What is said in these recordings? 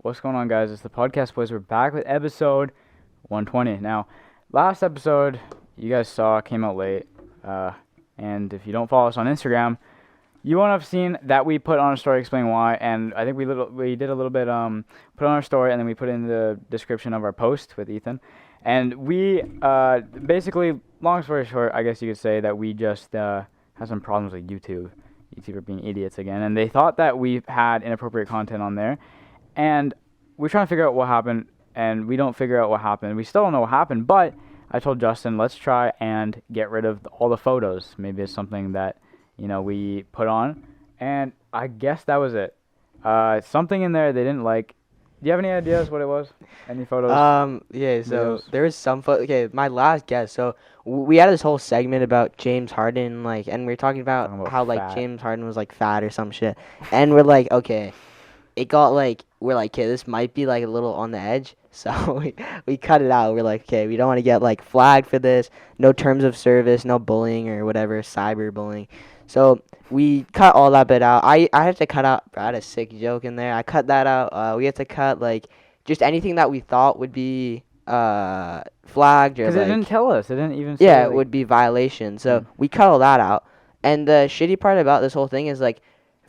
What's going on, guys? It's the Podcast Boys. We're back with episode 120. Now, last episode you guys saw came out late, and if you don't follow us on Instagram, you won't have seen that we put on a story explaining why. And I think we did a little bit put on our story, and then we put in the description of our post with Ethan. And we basically, long story short, I guess you could say that we just had some problems with YouTube. YouTube are being idiots again, and they thought that we had inappropriate content on there. And we're trying to figure out what happened, and we don't figure out what happened. We still don't know what happened, but I told Justin, let's try and get rid of all the photos. Maybe it's something that, we put on, and I guess that was it. Something in there they didn't like. Do you have any ideas what it was? Any photos? Yeah, so Videos? there was some okay, my last guess. So we had this whole segment about James Harden, and we were talking about how, fat. James Harden was, fat or some shit. And we're like, okay, it got, we're like, okay, this might be, a little on the edge. So we cut it out. We're like, okay, we don't want to get, flagged for this. No terms of service, no bullying or whatever, cyberbullying. So we cut all that bit out. I had to cut out, I had a sick joke in there. I cut that out. We had to cut, just anything that we thought would be flagged or, Because it didn't tell us. It didn't even say, yeah, it would be violation. So we cut all that out. And the shitty part about this whole thing is,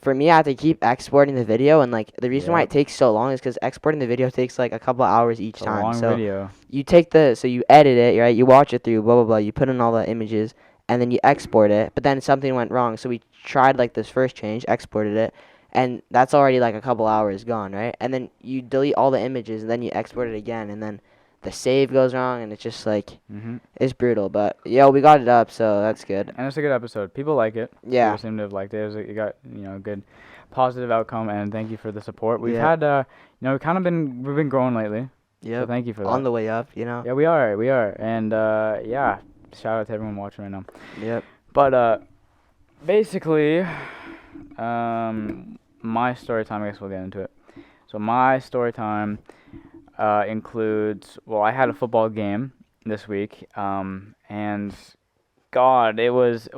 for me, I have to keep exporting the video, and, the reason why it takes so long is because exporting the video takes, a couple hours each it's a time. long So video. you take so you edit it, right? You watch it through, blah, blah, blah. You put in all the images, and then you export it. But then something went wrong. So we tried, this first change, exported it, and that's already, a couple hours gone, right? And then you delete all the images, and then you export it again, and then the save goes wrong, and it's just, it's brutal. But, we got it up, so that's good. And it's a good episode. People like it. Yeah. People seem to have liked it. It got, a good positive outcome, and thank you for the support. We've Yeah. had, we've been growing lately. Yep. So thank you for that. On the way up, Yeah, we are. And, shout out to everyone watching right now. Yep. But, basically, my story time, I guess we'll get into it. So my story time includes, I had a football game this week, and God, it was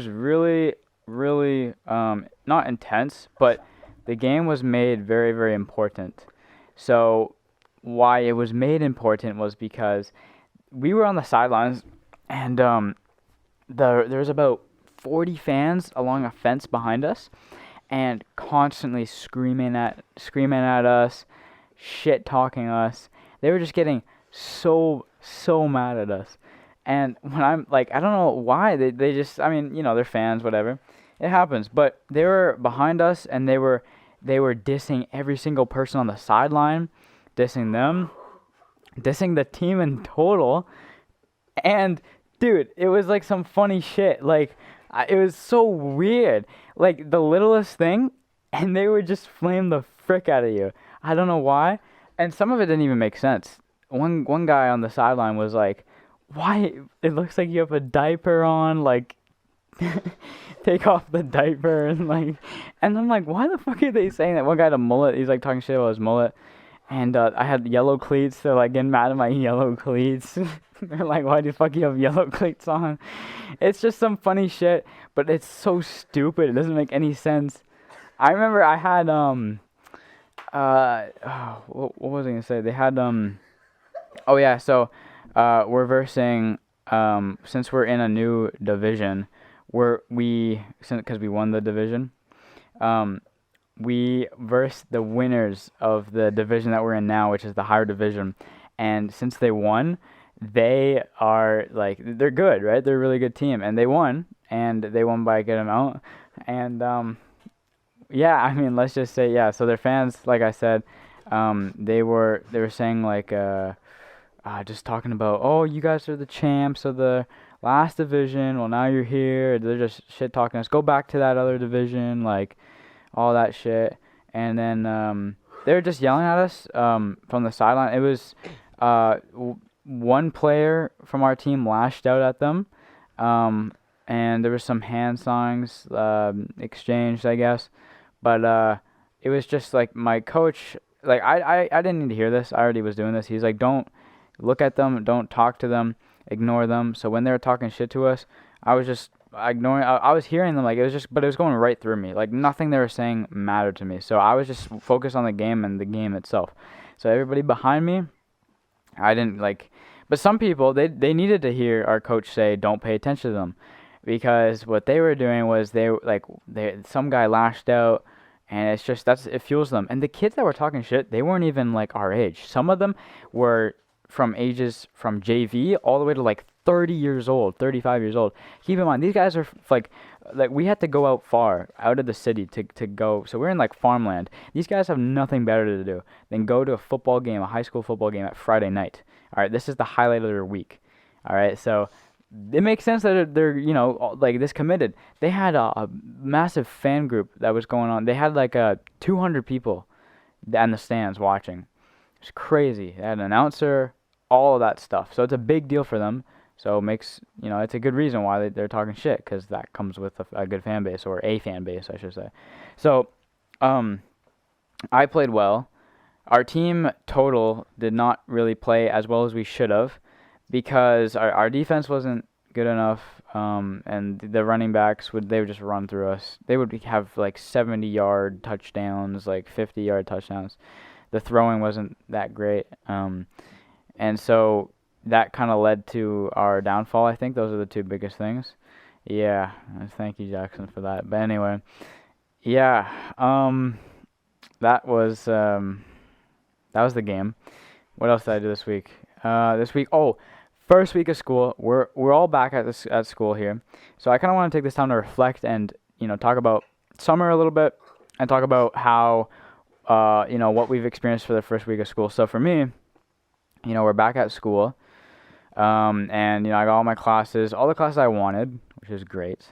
really, really, not intense, but the game was made very, very important. So why it was made important was because we were on the sidelines, and there's about 40 fans along a fence behind us, and constantly screaming at us, shit talking us. They were just getting so mad at us. And when I'm I don't know why they just, they're fans, whatever. It happens. But they were behind us, and they were dissing every single person on the sideline, dissing them, dissing the team in total. And dude, it was some funny shit. It was so weird. The littlest thing, and they would just flame the frick out of you. I don't know why. And some of it didn't even make sense. One guy on the sideline was like, "Why? It looks like you have a diaper on. Take off the diaper." And I'm like, why the fuck are they saying that? One guy had a mullet. He's talking shit about his mullet. And I had yellow cleats. They're getting mad at my yellow cleats. They're like, why the fuck you have yellow cleats on? It's just some funny shit, but it's so stupid. It doesn't make any sense. I remember I had what was I gonna say? They had so we're versing since we're in a new division, because we won the division, we verse the winners of the division that we're in now, which is the higher division. And since they won, they are they're good, right? They're a really good team, and they won by a good amount. And let's just say, so their fans, like I said, they were saying just talking about, oh, you guys are the champs of the last division, well, now you're here. They're just shit talking us, go back to that other division, all that shit. And then they were just yelling at us from the sideline. It was one player from our team lashed out at them, and there was some hand signs exchanged, I guess. But it was just my coach, I didn't need to hear this. I already was doing this. He's like, don't look at them, don't talk to them, ignore them. So when they were talking shit to us, I was just ignoring. I was hearing them like it was just, but it was going right through me. Like nothing they were saying mattered to me. So I was just focused on the game and the game itself. So everybody behind me, I didn't like. But some people they needed to hear our coach say, "Don't pay attention to them," because what they were doing was they some guy lashed out, and it's just it fuels them. And the kids that were talking shit, they weren't even like our age. Some of them were from ages from JV all the way to like 30 years old, 35 years old. Keep in mind, these guys are like we had to go out far, out of the city to go. So we're in like farmland. These guys have nothing better to do than go to a football game, a high school football game at Friday night. All right, this is the highlight of their week. All right, so it makes sense that they're like this committed. They had a massive fan group that was going on. They had like 200 people in the stands watching. It's crazy. They had an announcer, all of that stuff. So it's a big deal for them. So it makes, it's a good reason why they're talking shit, because that comes with a good fan base, or a fan base, I should say. So I played well. Our team total did not really play as well as we should have, because our defense wasn't good enough, and the running backs they would just run through us. They would have like 70-yard touchdowns, like 50-yard touchdowns. The throwing wasn't that great, and so that kind of led to our downfall. I think those are the two biggest things. Yeah, thank you, Jackson, for that. But anyway, yeah, that was the game. What else did I do this week? First week of school. We're all back at school here, so I kind of want to take this time to reflect and talk about summer a little bit, and talk about how what we've experienced for the first week of school. So for me, we're back at school. And I got all my classes, all the classes I wanted, which is great.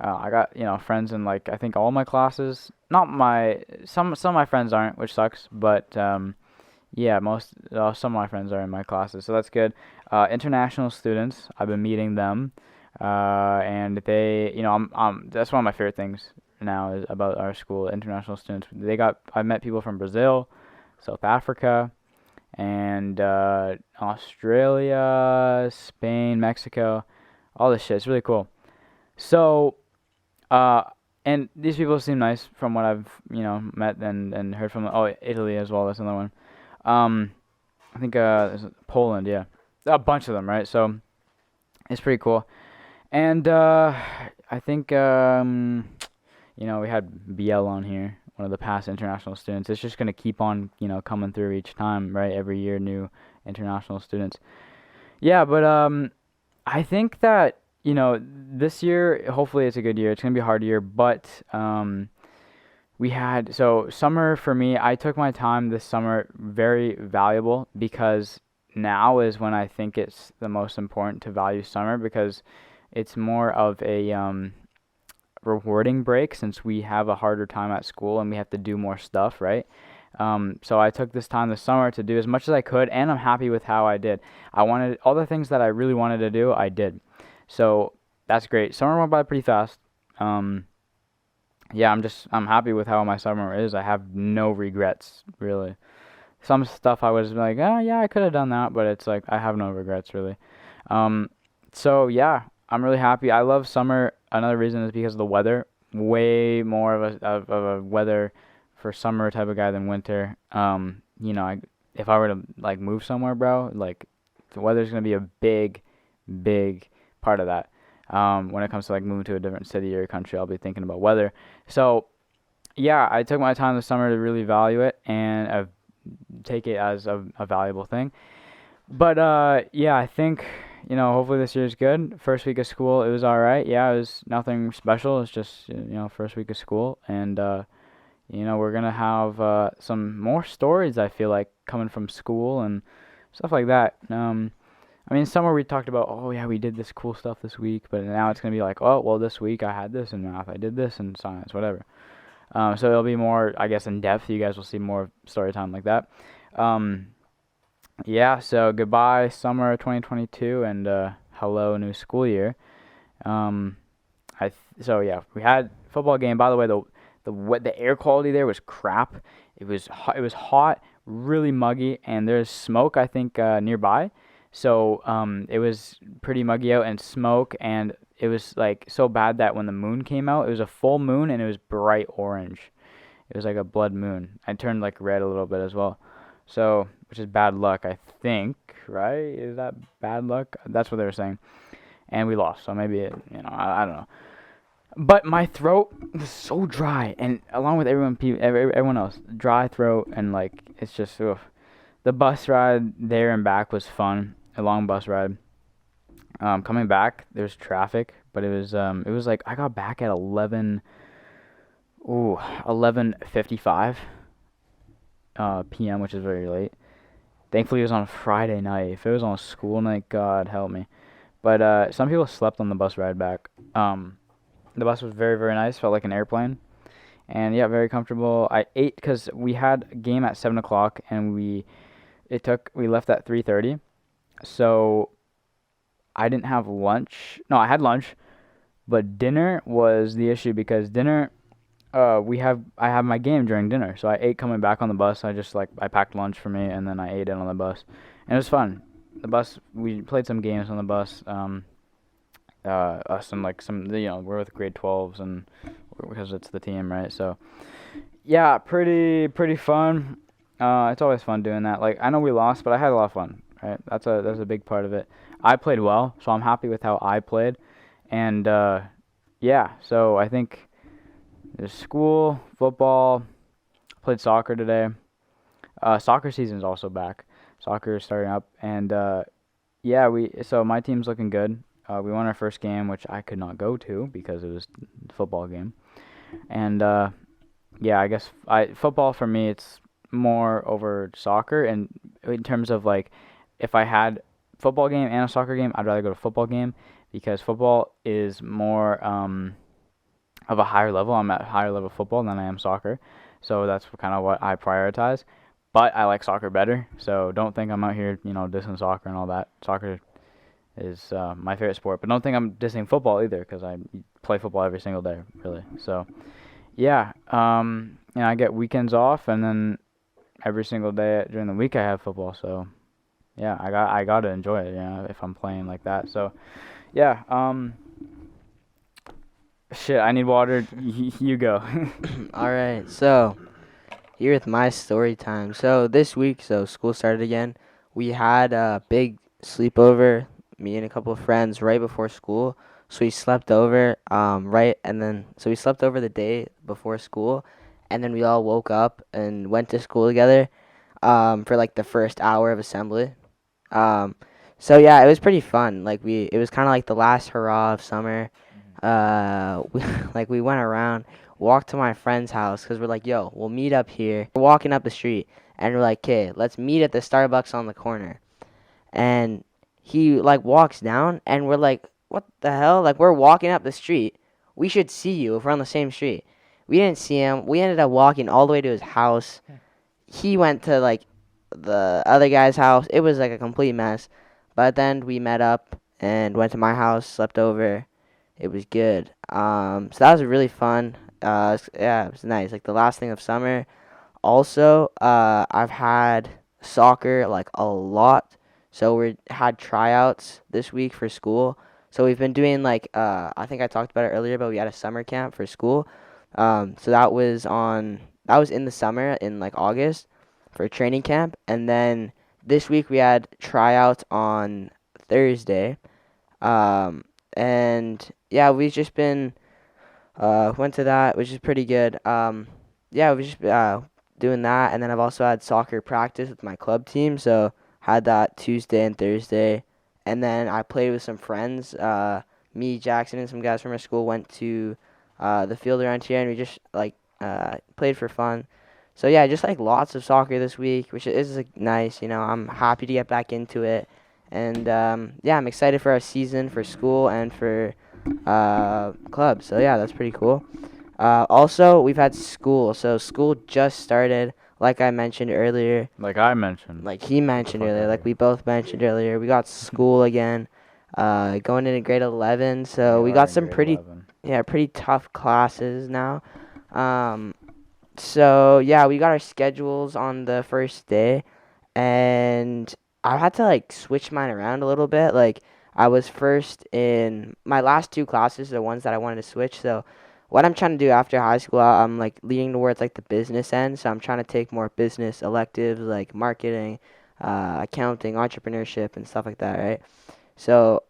I got friends in like I think all my classes. Not some of my friends aren't, which sucks. But yeah, some of my friends are in my classes, so that's good. International students, I've been meeting them, and they, that's one of my favorite things now is about our school. International students. I met people from Brazil, South Africa, and Australia, Spain, Mexico, all this shit. It's really cool. So, and these people seem nice from what I've met and heard from. Oh, Italy as well. That's another one. I think there's Poland. Yeah, a bunch of them, right? So it's pretty cool. And I think we had BL on here, one of the past international students. It's just gonna keep on, coming through each time, right? Every year, new international students. Yeah, but I think that this year, hopefully, it's a good year. It's gonna be a hard year, but summer for me. I took my time this summer, very valuable, because now is when I think it's the most important to value summer, because it's more of a rewarding break, since we have a harder time at school and we have to do more stuff, right? So I took this time this summer to do as much as I could, and I'm happy with how I did. I wanted all the things that I really wanted to do, I did. So that's great. Summer went by pretty fast. Yeah, I'm happy with how my summer is. I have no regrets, really. Some stuff I was like, oh yeah, I could have done that, but it's like I have no regrets, really. So yeah, I'm really happy. I love summer. Another reason is because of the weather. Way more of a weather for summer type of guy than winter. If I were to like move somewhere, bro, like the weather's gonna be a big part of that. When it comes to like moving to a different city or country, I'll be thinking about weather. So yeah, I took my time this summer to really value it and take it as a valuable thing. But yeah, I think hopefully this year's good. First week of school, it was all right. Yeah, it was nothing special. It's just first week of school, and we're gonna have some more stories, I feel like, coming from school and stuff like that. I mean, somewhere we talked about, oh yeah, we did this cool stuff this week, but now it's gonna be like, oh well, this week I had this in math, I did this in science, whatever. So it'll be more, I guess, in depth. You guys will see more story time like that. Yeah, so goodbye summer 2022, and hello new school year. So yeah, we had football game. By the way, the air quality there was crap. It was hot, really muggy, and there's smoke, I think, nearby. So it was pretty muggy out and smoke, and it was like so bad that when the moon came out, it was a full moon and it was bright orange. It was like a blood moon. I turned like red a little bit as well. So, which is bad luck, I think, right? Is that bad luck? That's what they were saying. And we lost. So maybe I don't know. But my throat was so dry, and along with everyone else, dry throat, and like it's just ugh. The bus ride there and back was fun. A long bus ride. Coming back, there's traffic, but it was like I got back at 11:55 p.m., which is very late. Thankfully, it was on a Friday night. If it was on a school night, God help me. But some people slept on the bus ride back. The bus was very, very nice. Felt like an airplane. And yeah, very comfortable. I ate because we had a game at 7 o'clock, and we left at 3:30. So I didn't have lunch. No, I had lunch, but dinner was the issue because dinner. I have my game during dinner, so I ate coming back on the bus. I packed lunch for me, and then I ate it on the bus, and it was fun. The bus, we played some games on the bus. Us and like we're with grade 12s and because it's the team, right? So yeah, pretty fun. It's always fun doing that. Like I know we lost, but I had a lot of fun, right? That's a big part of it. I played well, so I'm happy with how I played, and yeah. So I think there's school, football, played soccer today. Soccer season's also back. Soccer is starting up, and yeah, so my team's looking good. We won our first game, which I could not go to because it was a football game. And yeah, I guess football for me it's more over soccer. And in terms of like, if I had football game and a soccer game, I'd rather go to football game because football is more of a higher level. I'm at higher level football than I am soccer, so that's kind of what I prioritize. But I like soccer better, so don't think I'm out here, dissing soccer and all that. Soccer is my favorite sport, but don't think I'm dissing football either, because I play football every single day, really. So, yeah, I get weekends off, and then every single day during the week I have football. So, yeah, I got to enjoy it, if I'm playing like that. So, yeah, shit, I need water. You go. All right, so here with my story time. So this week, school started again. We had a big sleepover, me and a couple of friends, right before school. So we slept over, so we slept over the day before school, and then we all woke up and went to school together, for like the first hour of assembly. So yeah, it was pretty fun. It was kind of like the last hurrah of summer. We went around, walked to my friend's house because we're like, yo, we'll meet up here. We're walking up the street, and we're like, okay, let's meet at the Starbucks on the corner. And he walks down, and we're like, what the hell? Like, we're walking up the street. We should see you if we're on the same street. We didn't see him. We ended up walking all the way to his house. He went to the other guy's house. It was like a complete mess. But then we met up and went to my house, slept over. It was good. So that was really fun. Yeah, it was nice. Like the last thing of summer. Also, I've had soccer a lot. So we had tryouts this week for school. So we've been doing I think I talked about it earlier, but we had a summer camp for school. So that was in the summer in August for training camp, and then this week we had tryouts on Thursday. And yeah, we've just been went to that, which is pretty good. Yeah, we just doing that, and then I've also had soccer practice with my club team, so had that Tuesday and Thursday, and then I played with some friends. Me, Jackson, and some guys from our school went to the field around here, and we just played for fun. So yeah, just lots of soccer this week, which is nice. I'm happy to get back into it. And yeah, I'm excited for our season, for school, and for club. So yeah, that's pretty cool. Also, we've had school. So school just started, like I mentioned earlier. Like I mentioned. Like he mentioned earlier. Like we both mentioned earlier. We got school again. Going into grade 11. So we got some pretty tough classes now. So yeah, we got our schedules on the first day, and I had to switch mine around a little bit. I was first in my last two classes, the ones that I wanted to switch. So what I'm trying to do after high school, I'm like leaning towards like the business end. So I'm trying to take more business electives like marketing, accounting, entrepreneurship, and stuff like that, right? So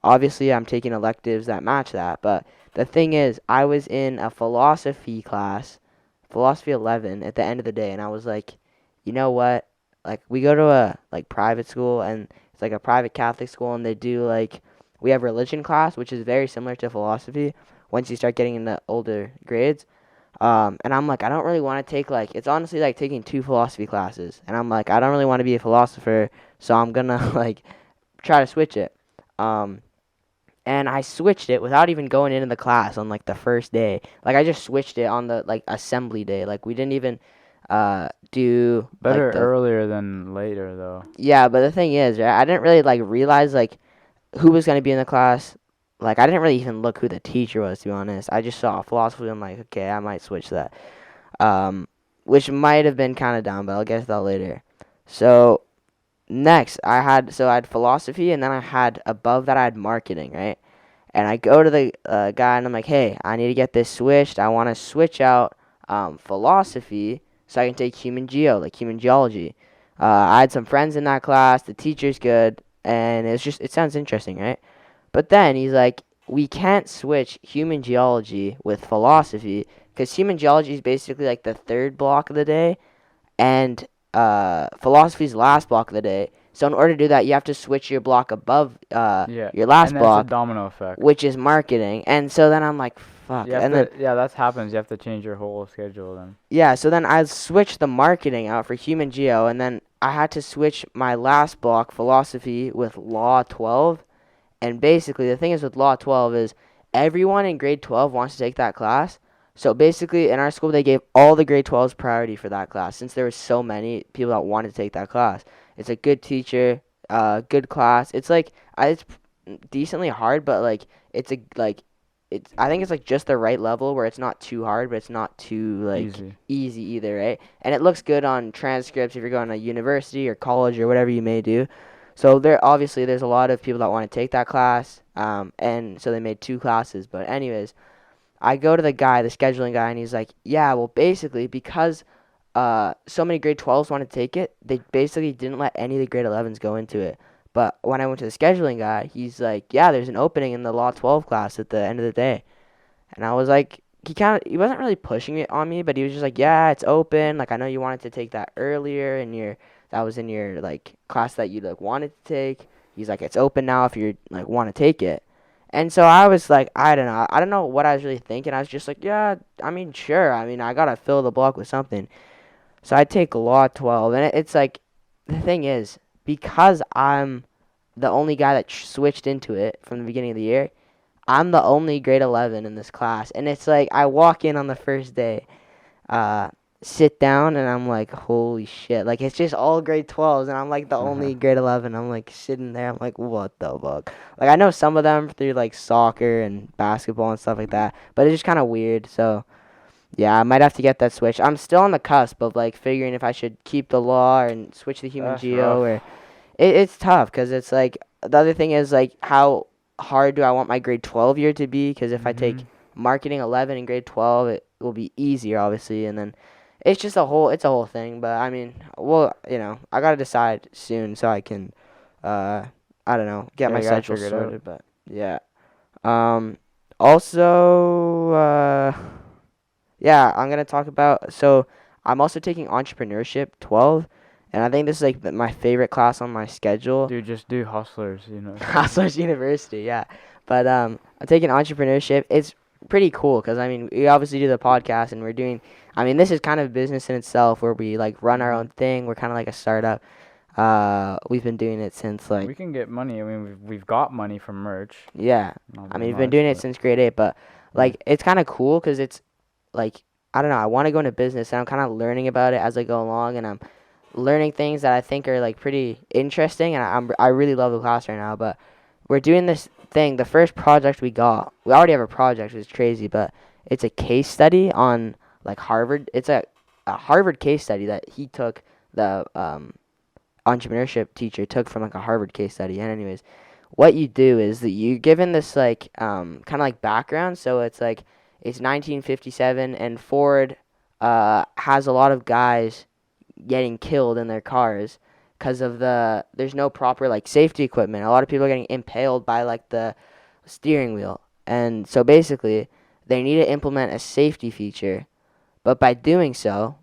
obviously I'm taking electives that match that. But the thing is, I was in a philosophy class, philosophy 11, at the end of the day, and I was like, you know what? Like we go to a like private school, and it's like a private Catholic school, and they do like we have religion class, which is very similar to philosophy. Once you start getting into older grades, and I'm like, I don't really want to take like it's honestly like taking two philosophy classes, and I'm like, I don't really want to be a philosopher, so I'm gonna like try to switch it. Um, and I switched it without even going into the class on like the first day. Like I just switched it on the like assembly day. Like we didn't even do Better like the earlier than later, though. yeah. But the thing is, right, I didn't really like realize like who was gonna be in the class. Like I didn't really even look who the teacher was, to be honest. I just saw philosophy. I'm like, okay, I might switch that. Um, which might have been kind of dumb, but I'll get to that later. So next, I had philosophy, and then I had above that I had marketing, right? And I go to the guy, and I'm like, hey, I need to get this switched. I want to switch out philosophy so I can take human geo, like human geology. I had some friends in that class. The teacher's good, and it sounds interesting, right? But then he's like, we can't switch human geology with philosophy because human geology is basically like the third block of the day, and philosophy's last block of the day. So in order to do that, you have to switch your block above Yeah, your last and that's a block, domino effect. which is marketing. And so then I'm like, fuck. You have And to, then yeah, that happens. You have to change your whole schedule then. yeah, so then I switched the marketing out for human geo, and then I had to switch my last block, philosophy, with law 12. And basically, the thing is with law 12 is everyone in grade 12 wants to take that class. So basically, in our school, they gave all the grade 12s priority for that class since there were so many people that wanted to take that class. It's a good teacher, good class. It's like it's decently hard, but like it's a like it's I think it's like just the right level where it's not too hard, but it's not too like Easy. easy either, right? And it looks good on transcripts if you're going to university or college or whatever you may do. So there's a lot of people that want to take that class, and so they made two classes. But anyways, I go to the guy, the scheduling guy, and he's like, yeah, well, basically because so many grade 12s want to take it, they basically didn't let any of the grade 11s go into it. But when I went to the scheduling guy, he's like, yeah, there's an opening in the law 12 class at the end of the day. And I was like, he wasn't really pushing it on me, but he was just like, yeah, it's open. Like, I know you wanted to take that earlier that was in your, like, class that you, like, wanted to take. He's like, it's open now if you, like, want to take it. And so I was like, I don't know. I don't know what I was really thinking. I was just like, yeah, I mean, sure. I mean, I got to fill the block with something. So I take Law 12, and it's like, the thing is, because I'm the only guy that switched into it from the beginning of the year, I'm the only grade 11 in this class. And it's like, I walk in on the first day, sit down, and I'm like, holy shit. Like, it's just all grade 12s, and I'm like the only grade 11. I'm like sitting there. I'm like, what the fuck? Like, I know some of them through like soccer and basketball and stuff like that, but it's just kind of weird. So, yeah, I might have to get that switch. I'm still on the cusp of like figuring if I should keep the law and switch to human That's geo, rough. or it's tough because it's like the other thing is like how hard do I want my grade 12 year to be? Because if I take marketing 11 in grade 12, it will be easier, obviously, and then it's a whole thing. But I mean, well, I gotta decide soon so I can, I don't know, get Yeah, my you gotta schedule figure it out. sorted. But yeah, um, also, yeah, I'm gonna talk about. So I'm also taking entrepreneurship 12, and I think this is like my favorite class on my schedule. Dude, just do hustlers, Hustlers University, yeah. But I'm taking entrepreneurship. It's pretty cool because I mean we obviously do the podcast and we're doing. I mean this is kind of business in itself where we like run our own thing. We're kind of like a startup. We've been doing it since We like can get money. I mean, we've got money from merch. yeah. Not I very mean we've been much, doing it but since grade 8, but yeah. like it's kind of cool because it's like I don't know. I want to go into business and I'm kind of learning about it as I go along and I'm learning things that I think are like pretty interesting and I really love the class right now. But we're doing this thing. The first project we already have a project, which is crazy, but it's a case study on like Harvard. It's a Harvard case study that he took. The entrepreneurship teacher took from like a Harvard case study. And anyways, what you do is that you given this like kind of like background. So it's like it's 1957 and Ford has a lot of guys getting killed in their cars because of there's no proper like safety equipment. A lot of people are getting impaled by like the steering wheel, and so basically they need to implement a safety feature. But by doing so,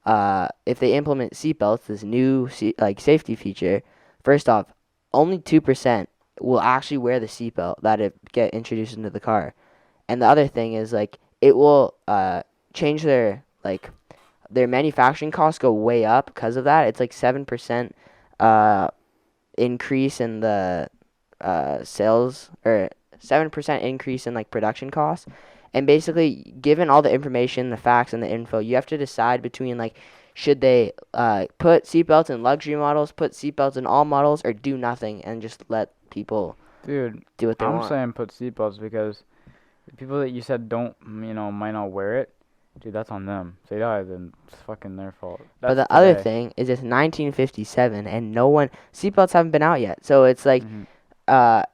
if they implement seatbelts, this new like safety feature, first off, only 2% will actually wear the seatbelt that it get introduced into the car. And the other thing is like it will change their manufacturing costs go way up because of that. It's like 7% uh, increase in the sales, or 7% increase in like production costs. And basically, given all the information, the facts, and the info, you have to decide between like, should they put seatbelts in luxury models, put seatbelts in all models, or do nothing and just let people Dude, do what they I'm want. saying put seatbelts because the people that you said don't, might not wear it. Dude, that's on them. If they die, then it's fucking their fault. But That's the other today. thing is it's 1957 and no one seatbelts haven't been out yet. So it's like Mhm.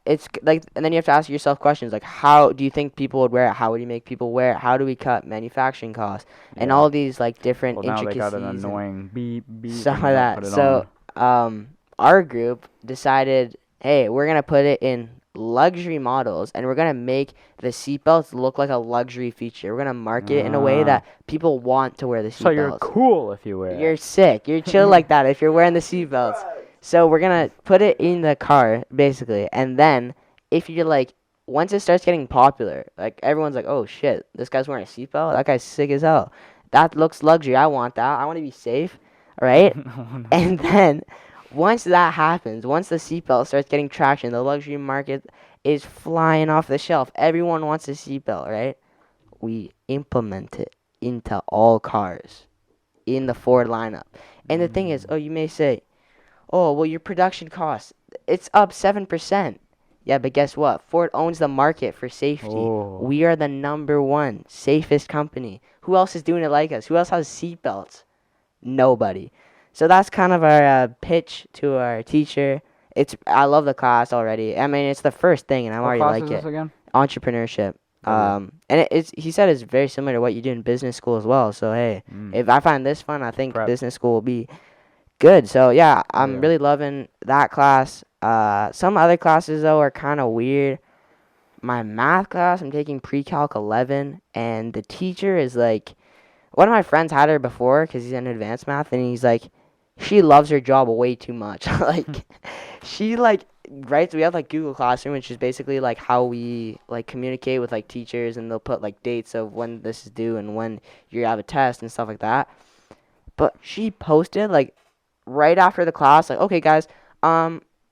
it's like, and then you have to ask yourself questions like, how do you think people would wear it? How would you make people wear it? How do we cut manufacturing costs? And Yeah. all these like different Well, now they got an intricacies and annoying beep beep stuff when like you don't that. put it So on. our group decided, hey, we're gonna put it in luxury models and we're gonna make the seatbelts look like a luxury feature. We're gonna market it in a way that people want to wear the So you're seatbelts. cool if you wear You're it. sick. You're chill like that if you're wearing the seatbelts. So we're gonna put it in the car basically, and then if you're like, once it starts getting popular, like everyone's like, oh shit, this guy's wearing a seatbelt. That guy's sick as hell. That looks luxury. I want that. I want to be safe, right? And then once that happens, once the seatbelt starts getting traction, the luxury market is flying off the shelf. Everyone wants a seatbelt, right? We implement it into all cars in the Ford lineup. And the thing is, oh, you may say, oh, well, your production costs, it's up 7%. Yeah, but guess what? Ford owns the market for safety. Oh. We are the number one safest company. Who else is doing it like us? Who else has seatbelts? Nobody. So that's kind of our pitch to our teacher. I love the class already. I mean, it's the first thing, and I What already class like is it. this again? Entrepreneurship. W. And he said it's very similar to what you do in business school as well. So hey, if I find this fun, I think Prep. business school will be good. So yeah, Oh, I'm yeah. really loving that class. Some other classes though are kind of weird. My math class, I'm taking pre-calc 11, and the teacher is like, one of my friends had her before because he's in advanced math, and he's like, she loves her job way too much. Like, she like writes. We have like Google Classroom, which is basically like how we like communicate with like teachers, and they'll put like dates of when this is due and when you have a test and stuff like that. But she posted like right after the class, like, okay, guys,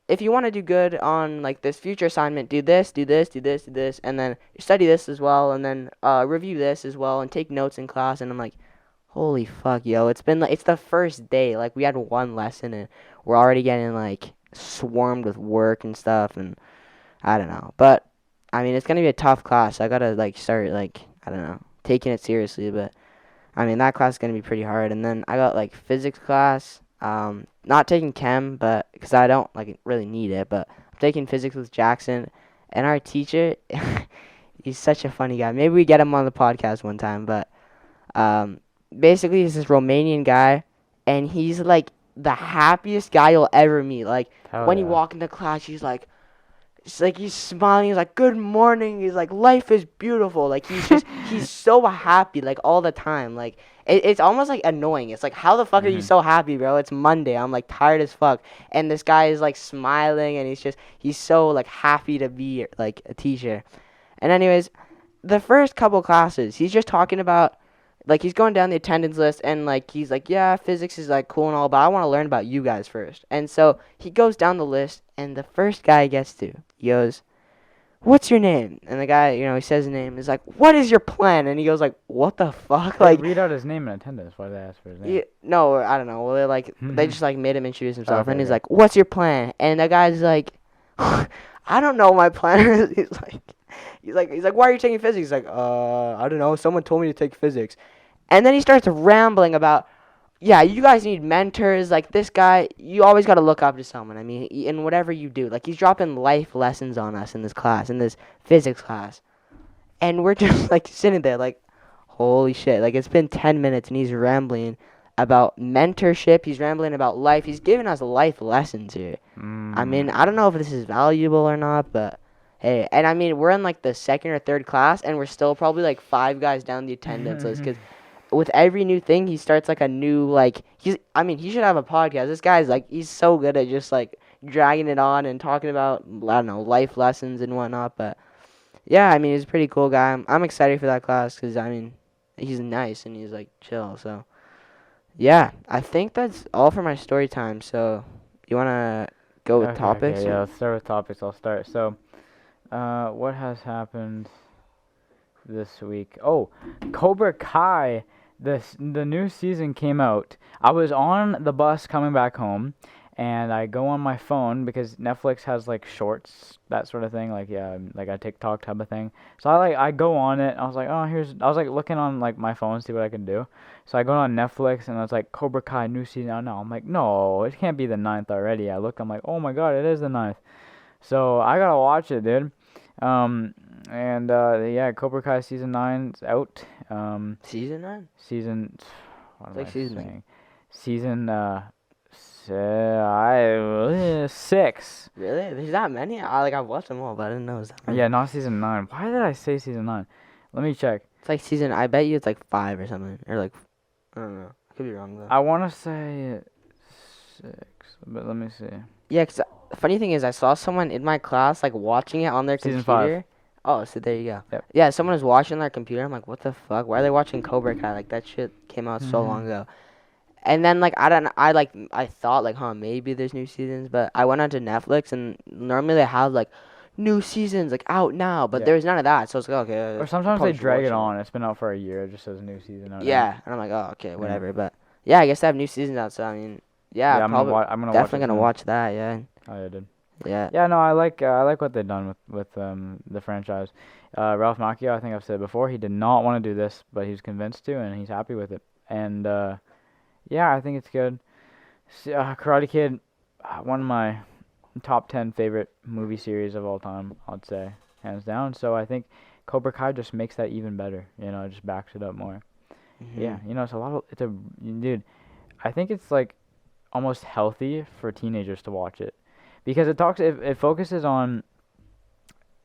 if you want to do good on like this future assignment, do this, do this, do this, do this, and then study this as well, and then review this as well, and take notes in class. And I'm like, holy fuck, yo, it's been like, it's the first day, like we had one lesson and we're already getting like swarmed with work and stuff, and I don't know. But I mean, it's gonna be a tough class. I gotta like start like, I don't know, taking it seriously. But I mean, that class is gonna be pretty hard. And then I got like physics class. Not taking chem, but because I don't like really need it. But I'm taking physics with Jackson, and our teacher, he's such a funny guy. Maybe we get him on the podcast one time. But basically, he's this Romanian guy, and he's like the happiest guy you'll ever meet. Like Hell when yeah. you walk into class, he's like. It's like he's smiling. He's like, "Good morning." He's like, "Life is beautiful." Like he's so happy, like all the time. Like it's almost like annoying. It's like, how the fuck are you so happy, bro? It's Monday. I'm like tired as fuck, and this guy is like smiling, and he's so like happy to be like a teacher. And anyways, the first couple classes, he's just talking about. Like, he's going down the attendance list, and, like, he's like, yeah, physics is, like, cool and all, but I want to learn about you guys first. And so he goes down the list, and the first guy he gets to, he goes, what's your name? And the guy, he says his name. He's like, what is your plan? And he goes, like, what the fuck? They Like, read out his name in attendance. Why did they ask for his name? no, I don't know. Well, they just, like, made him introduce himself. Okay, And he's okay. like, what's your plan? And the guy's like, I don't know my plan. He's like, why are you taking physics? He's like, I don't know. Someone told me to take physics. And then he starts rambling about, yeah, you guys need mentors. Like this guy, you always got to look up to someone. I mean, in whatever you do, like he's dropping life lessons on us in this class, in this physics class, and we're just like sitting there, like, holy shit! Like it's been 10 minutes, and he's rambling about mentorship. He's rambling about life. He's giving us life lessons here. I mean, I don't know if this is valuable or not, but hey, and I mean, we're in like the second or third class, and we're still probably like 5 guys down the attendance list because with every new thing, he starts like a new like I mean, he should have a podcast. This guy's like he's so good at just like dragging it on and talking about I don't know life lessons and whatnot. But yeah, I mean, he's a pretty cool guy. I'm excited for that class because I mean, he's nice and he's like chill. So yeah, I think that's all for my story time. So you wanna go with topics? Okay, yeah, let's start with topics. I'll start. So, what has happened this week? Oh, Cobra Kai. The new season came out. I was on the bus coming back home, and I go on my phone because Netflix has like shorts, that sort of thing, like yeah, like a TikTok type of thing. So I go on it. I was like, oh, I was like looking on like my phone, see what I can do. So I go on Netflix, and it's like Cobra Kai new season out now. I'm like, no, it can't be the ninth already. I look, I'm like, oh my god, it is the ninth. So I gotta watch it, dude. Um, and yeah, Cobra Kai season 9's out. Season 9? Season, what It's am like I season saying? Season 6. Really? There's that many? I've watched them all, but I didn't know it was that many. Yeah, not season 9. Why did I say season 9? Let me check. It's like season. I bet you it's like 5 or something, or like I don't know. I could be wrong though. I want to say 6, but let me see. Yeah, 'cause the funny thing is, I saw someone in my class like watching it on their Season computer. 5. Oh, so there you go. Yep. Yeah, someone was watching their computer. I'm like, what the fuck? Why are they watching Cobra Kai? Like that shit came out so long ago. And then like I thought like, huh, maybe there's new seasons, but I went onto Netflix and normally they have like new seasons like out now, but Yeah. there's none of that. So it's like okay. Or sometimes probably they should drag watch it on. It's been out for a year. It just says new season out now. Yeah, and I'm like, oh, okay, whatever. But yeah, I guess they have new seasons out. So I mean, yeah, I'm probably gonna definitely gonna watch watch that. Yeah, it. Oh, yeah, I did. yeah. Yeah, no, I like what they've done with the franchise. Ralph Macchio, I think I've said before, he did not want to do this, but he was convinced to, and he's happy with it. And yeah, I think it's good. Karate Kid, one of my top 10 favorite movie series of all time, I'd say, hands down. So I think Cobra Kai just makes that even better. You know, it just backs it up more. Mm-hmm. Yeah, you know, dude, I think it's like almost healthy for teenagers to watch it because it focuses on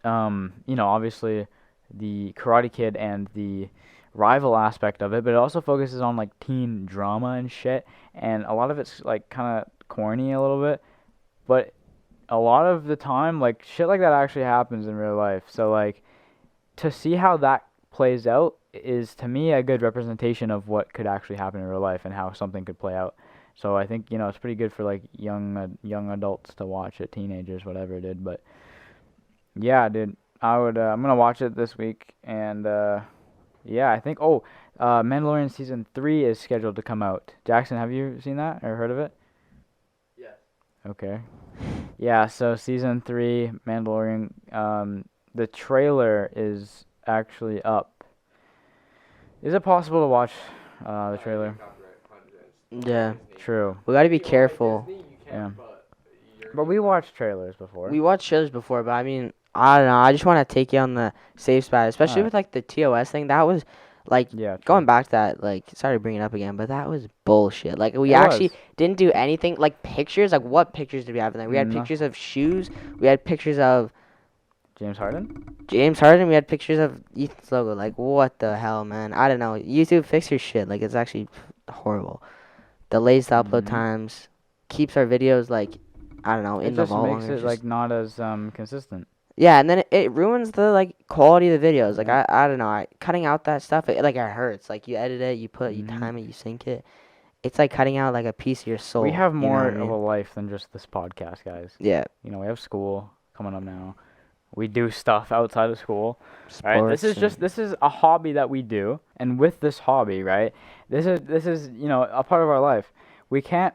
you know, obviously the Karate Kid and the rival aspect of it, but it also focuses on like teen drama and shit, and a lot of it's like kind of corny a little bit, but a lot of the time like shit like that actually happens in real life. So like to see how that plays out is to me a good representation of what could actually happen in real life and how something could play out. So I think, you know, it's pretty good for like young adults to watch it, teenagers, whatever it did. But yeah, dude, I'm gonna watch it this week, and yeah, I think Mandalorian season 3 is scheduled to come out. Jackson, have you seen that or heard of it? Yes. Okay. Yeah, so season 3 Mandalorian, the trailer is actually up. Is it possible to watch the trailer? Yeah, True. we gotta be careful. Yeah. But we watched trailers before. We watched shows before, but I mean, I don't know. I just want to take you on the safe side, especially Alright. with like the TOS thing. That was like Yeah. going back to that. Like, sorry to bring it up again, but that was bullshit. Like, we It actually was. didn't do anything. Like pictures. Like, what pictures did we have in there? We had Nothing. pictures of shoes. We had pictures of James Harden? James Harden. We had pictures of Ethan's logo. Like, what the hell, man? I don't know. YouTube, fix your shit. Like, it's actually horrible. Delays the upload Mhm. times. Keeps our videos like, I don't know, in It the just vault makes longer. it like not as consistent. Yeah, and then it ruins the like quality of the videos. Like Yeah. I don't know, cutting out that stuff, it hurts. Like you edit it, you Mhm. time it, you sync it. It's like cutting out like a piece of your soul. We have you know more what I of a mean? life than just this podcast, guys. Yeah. You know, we have school coming up now. We do stuff outside of school. Right? This is Sports this is a hobby that we do, and with this hobby, right? This is you know, a part of our life. We can't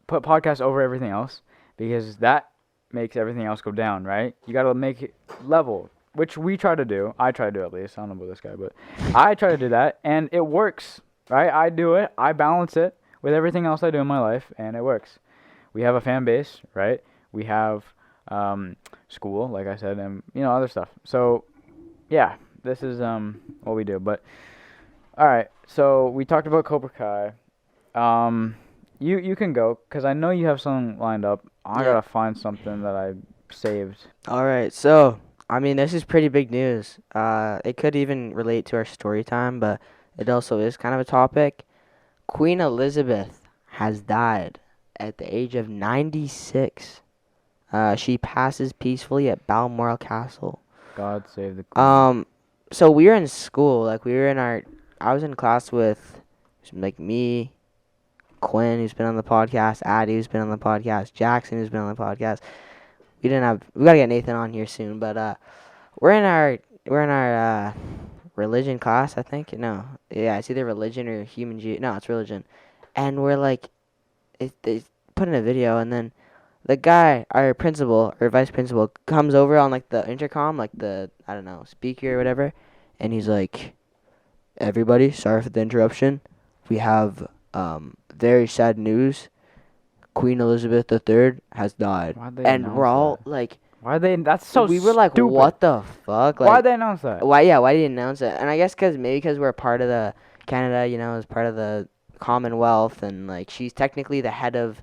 put podcasts over everything else because that makes everything else go down, right? You gotta make it level, which we try to do. I try to do at least. I don't know about this guy, but I try to do that, and it works, right? I do it. I balance it. with everything else I do in my life, and it works. We have a fan base, right? We have school, like I said, and other stuff. So yeah, this is what we do. But all right, so we talked about Cobra Kai. You can go because I know you have something lined up. I Yeah. gotta find something that I saved. All right, so I mean, this is pretty big news. It could even relate to our story time, but it also is kind of a topic. Queen Elizabeth has died at the age of 96. She passes peacefully at Balmoral Castle. God save the Queen. So we were in school, like we were in our. I was in class with, like me, Quinn, who's been on the podcast, Addie, who's been on the podcast, Jackson, who's been on the podcast. We gotta get Nathan on here soon, but we're in our religion class, I think. No, yeah, it's either religion or no, it's religion, and we're like, they put in a video, and then the guy, our principal or vice principal, comes over on like the intercom, like the I don't know speaker or whatever, and he's like, "Everybody, sorry for the interruption. We have very sad news. Queen Elizabeth III has died." Why'd they And announce we're all that? like, Why they? That's so we were like, stupid. "What the fuck?" Like, Why'd they announce that? why? Yeah, why did he announce it? And I guess because we're part of the Canada, as part of the Commonwealth, and like she's technically the head of,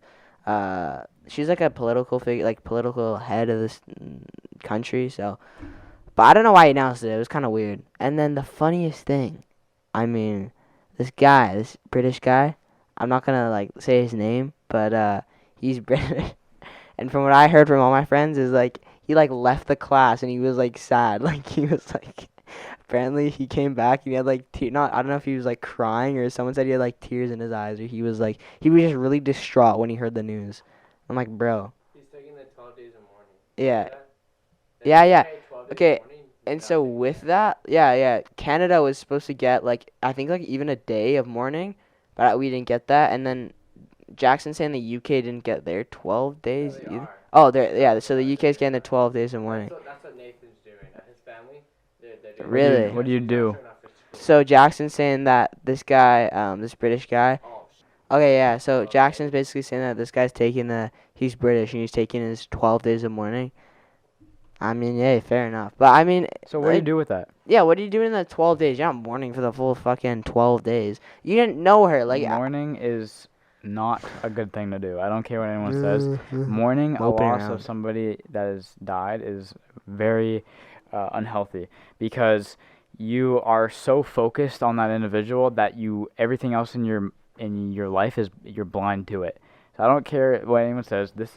she's like a political figure, like political head of this country. So, but I don't know why he announced it. It was kind of weird. And then the funniest thing, I mean, this British guy, I'm not gonna like say his name, but he's British. And from what I heard from all my friends is like he like left the class and he was like sad. Like he was like apparently he came back and he had like not I don't know if he was like crying or someone said he had like tears in his eyes or he was just really distraught when he heard the news. I'm like, bro. He's taking the 12 days of mourning. Yeah. The Yeah. UK 12 days Okay. of mourning, And so nothing. with that, yeah, Canada was supposed to get like I think like even a day of mourning, but we didn't get that. And then Jackson saying the UK didn't get their 12 days Yeah, they either. are. Oh, yeah. So the UK's getting the 12 days of mourning. That's what Nathan's doing. His family, they're doing Really? What do you do? So Jackson's saying that this guy, this British guy. Oh, Okay, yeah. So Jackson's basically saying that this guy's he's British and he's taking his 12 days of mourning. I mean, yeah, fair enough. But I mean, So what do you do with that? yeah, what are you doing in the 12 days? You're not mourning for the full fucking 12 days. You didn't know her, like. Mourning is not a good thing to do. I don't care what anyone says. Mourning a Moping loss around. of somebody that has died is very unhealthy because you are so focused on that individual that everything else in your life is you're blind to it. So I don't care what anyone says. This